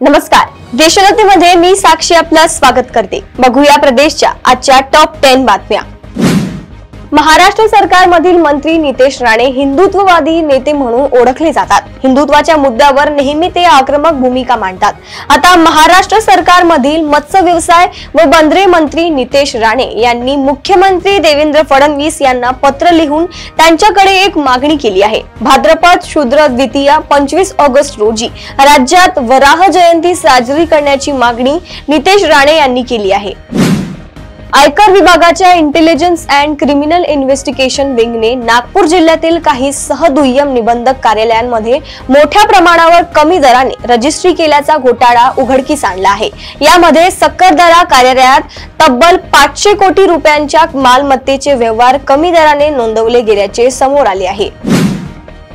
नमस्कार, देशोन्नतीमध्ये मी साक्षी आपलं स्वागत करते। बघूया प्रदेशच्या आजच्या टॉप 10 बातम्या। महाराष्ट्र सरकारमधील मंत्री नितेश राणे हिंदुत्ववादी नेते म्हणून ओळखले जातात। हिंदुत्वाच्या मुद्द्यावर नेहमी ते आक्रमक भूमिका मांडतात। आता महाराष्ट्र सरकारमधील मत्स्य व्यवसाय व बंदरे मंत्री नितेश राणे यांनी मुख्यमंत्री देवेंद्र फडणवीस यांना पत्र लिहून त्यांच्याकडे एक मागणी केली आहे। भाद्रपद शुद्र द्वितीया 25 ऑगस्ट रोजी राज्यात वराह जयंती साजरी करण्याची मागणी नितेश राणे यांनी केली आहे। आयकर विभागाच्या इंटेलिजन्स अँड क्रिमिनल इन्व्हेस्टिगेशन विंगने नागपूर जिल्ह्यातील काही सहदुय्यम निबंधक कार्यालयांमध्ये मोठ्या प्रमाणावर कमी दराने रजिस्ट्री केल्याचा घोटाळा उघडकीस आणला आहे। यामध्ये सक्करदरा कार्यालयात तब्बल 500 कोटी रुपयांच्या मालमत्तेचे व्यवहार कमी दराने नोंदवले गेल्याचे समोर आले आहे।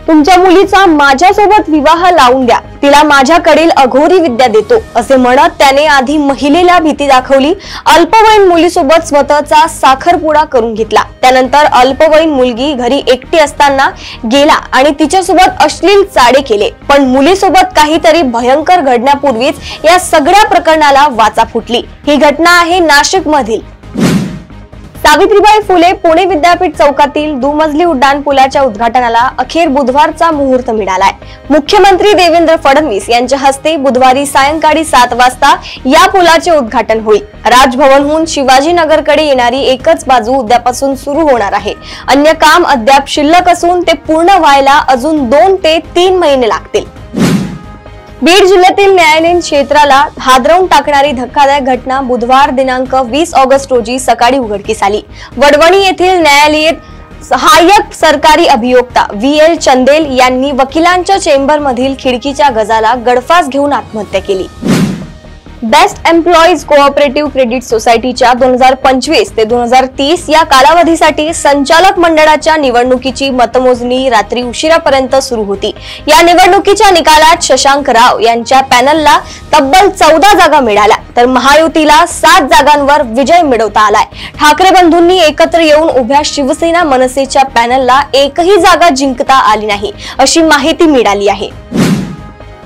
तुमच्या मुलीचा माझ्यासोबत विवाह लावून द्या, तिला माझ्याकडील अघोरी विद्या देतो असे म्हणत त्याने आधी महिलेला भीती दाखवली। अल्पवयीन मुलीसोबत स्वतःचा साखरपुडा करून घेतला। त्यानंतर अल्पवयीन मुलगी घरी एकटी असताना गेला आणि तिच्यासोबत अश्लील चाळे केले। पण मुलीसोबत काहीतरी भयंकर घडण्यापूर्वीच या सगळ्या प्रकरणाला वाचा फुटली। ही घटना आहे नाशिक मधील सावित्रीबाई फुले पुणे विद्यापीठ चौकातील दुमजली उड्डाणपुलाच्या उद्घाटनाला अखेर बुधवारचा मुहूर्त मिळालाय। मुख्यमंत्री देवेंद्र फडणवीस यांच्या हस्ते बुधवारी सायंकाळी 7 वाजता या पुलाचे उद्घाटन होईल। राजभवनहून शिवाजीनगरकडे येणारी एकच बाजू उद्यापासून सुरू होणार आहे। अन्य काम अद्याप शिल्लक असून ते पूर्ण व्हायला अजून 2 ते 3 महिने लागतील। बीड जिल्ह्यातील न्यायालयीन क्षेत्राला हादरवून टाकणारी धक्कादायक घटना बुधवार दिनांक 20 ऑगस्ट रोजी सकाळी उघडकीस आली। वडवणी येथील न्यायालयात सहाय्यक सरकारी अभियोक्ता VL चंदेल यांनी वकिलांच्या चेंबर मधील खिडकीच्या गजाला गळफास घेऊन आत्महत्या केली। बेस्ट एम्प्लॉईज कोऑपरेटिव्ह क्रेडिट सोसायटीच्या 2025 ते 2030 या कालावधीसाठी संचालक मंडळाच्या निवडणुकीची मतमोजणी रात्री उशिरापर्यंत सुरू होती। या निवडणुकीच्या निकालात शशांक राव यांच्या पॅनलला तब्बल 14 जागा मिळाल्या, तर महायुतीला 7 जागांवर विजय मिळवता आलाय। ठाकरे बंधूंनी एकत्र येऊन उभ्या शिवसेना मनसेच्या पॅनलला एकही जागा जिंकता आली नाही, अशी माहिती मिळाली आहे।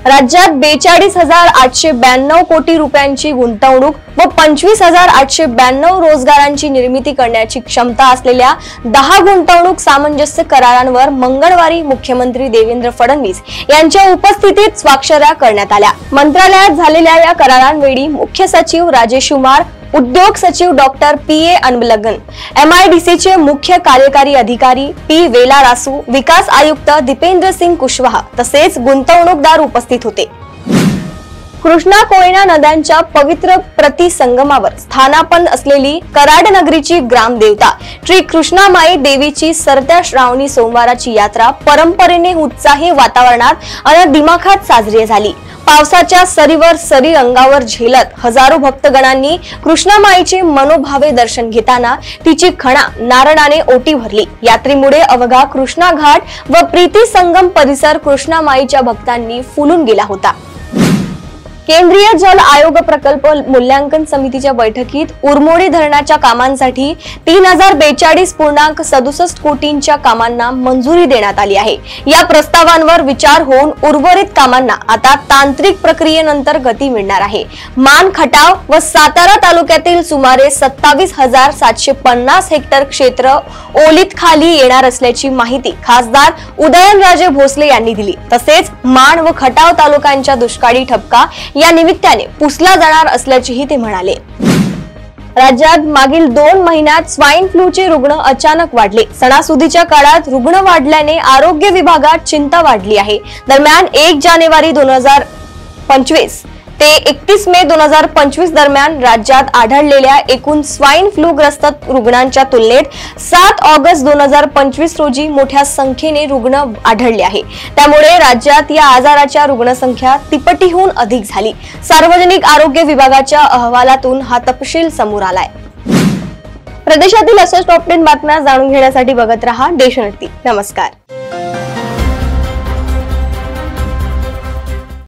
राज्यात 42,892 कोटी रुपयांची गुंतवणूक व 25,892 रोजगारांची निर्मिती करण्याची क्षमता असलेल्या 10 गुंतवणूक सामंजस्य करारांवर मंगळवारी मुख्यमंत्री देवेंद्र फडणवीस यांच्या उपस्थितीत स्वाक्षऱ्या करण्यात आल्या। मंत्रालयात झालेल्या या करारांवेळी मुख्य सचिव राजेश कुमार, उद्योग सचिव डॉक्टर PA अनबलगन, MIDC चे मुख्य कार्यकारी अधिकारी P वेलारासू, विकास आयुक्त दीपेंद्र सिंग कुशवाहा तसेच गुंतवणूकदार उपस्थित होते। कृष्णा कोयना नद्यांच्या पवित्र प्रतिसंगमावर स्थानापन्न असलेली कराड नगरीची ग्रामदेवता श्री कृष्णामाई देवीची सरत्या श्रावणी सोमवाराची यात्रा परंपरेने उत्साही वातावरणात आणि दिमाखात साजरी झाली। पावसाच्या सरीवर सरी अंगावर झेलत हजारो भक्तगणांनी कृष्णामाईचे मनोभावे दर्शन घेताना तिची खणा नारळाने ओटी भरली। यात्रेमुळे अवघा कृष्णा घाट व प्रीती संगम परिसर कृष्णामाईच्या भक्तांनी फुलून गेला होता। केंद्रीय जल आयोग प्रकल्प मूल्यांकन समितीच्या बैठकीत उरमोडी धरणाच्या कामांसाठी 3042.67 कोटींच्या कामांना मंजुरी देण्यात आली आहे। या प्रस्तावांवर विचार होऊन उर्वरित कामांना आता तांत्रिक प्रक्रियेनंतर गती मिळणार आहे। मान, खटाव व सातारा तालुक्यातील सुमारे 27,750 हेक्टर क्षेत्र ओलीत खाली येणार असल्याची माहिती खासदार उदयनराजे भोसले यांनी दिली। तसेच मान व खटाव तालुक्यांच्या दुष्काळी ठपका या निमित्ताने पुसला जाणार असल्याचेही ते म्हणाले। राज्यात मागील 2 महिन्यात स्वाईन फ्लूचे रुग्ण अचानक वाढले। सणासुदीच्या काळात रुग्ण वाढल्याने आरोग्य विभागात चिंता वाढली आहे। दरम्यान 1 जानेवारी 2025 ते 31 मे 2025 दरम्यान राज्यात आढळलेल्या एकूण स्वाईन फ्लू ग्रस्त रुग्णांच्या तुलनेत 7 ऑगस्ट 2025 रोजी मोठ्या संख्येने रुग्ण आढळले आहे। त्यामुळे राज्यात या आजाराच्या रुग्णसंख्या तिपटीहून अधिक झाली। सार्वजनिक आरोग्य विभागाच्या अहवालातून हा तपशील समोर आलाय। प्रदेशातील अशाच टॉप 10 बातम्या जाणून घेण्यासाठी बघत रहा देशोन्नती। नमस्कार।